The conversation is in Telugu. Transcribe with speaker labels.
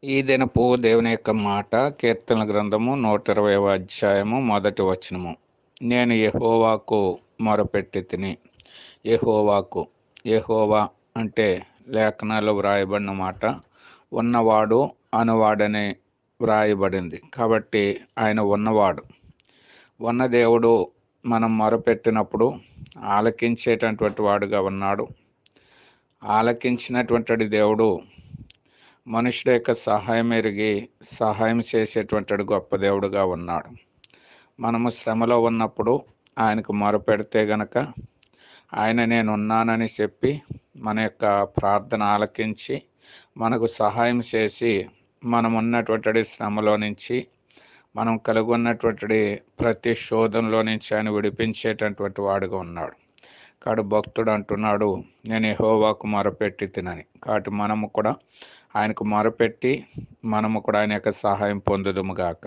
Speaker 1: ఈ దినపు దేవుని యొక్క మాట కీర్తనల గ్రంథము 120వ అధ్యాయము మొదటి వచనము. నేను యెహోవాకు మొరపెట్టి తిని. యెహోవా అంటే లేఖనాల్లో వ్రాయబడిన మాట. ఉన్నవాడు అనువాడని వ్రాయబడింది. కాబట్టి ఆయన ఉన్నవాడు. ఉన్న దేవుడు మనం మొరపెట్టినప్పుడు ఆలకించేటటువంటి వాడుగా ఉన్నాడు. ఆలకించినటువంటి దేవుడు మనుషుల యొక్క సహాయం ఎరిగి సహాయం చేసేటువంటి గొప్ప దేవుడుగా ఉన్నాడు. మనము శ్రమలో ఉన్నప్పుడు ఆయనకు మొరపెడితే గనక ఆయన నేనున్నానని చెప్పి మన యొక్క ప్రార్థన ఆలకించి మనకు సహాయం చేసి మనం ఉన్నటువంటి శ్రమలో నుంచి మనం కలిగి ఉన్నటువంటి ప్రతి శోధనలో నుంచి ఆయన విడిపించేటటువంటి వాడుగా ఉన్నాడు. కాడు భక్తుడు అంటున్నాడు, నేను యెహోవాకు మొరపెట్టి తినని. కాబట్టి మనము కూడా ఆయనకు మొరపెట్టి మనము కూడా ఆయన యొక్క సహాయం పొందుదుము గాక.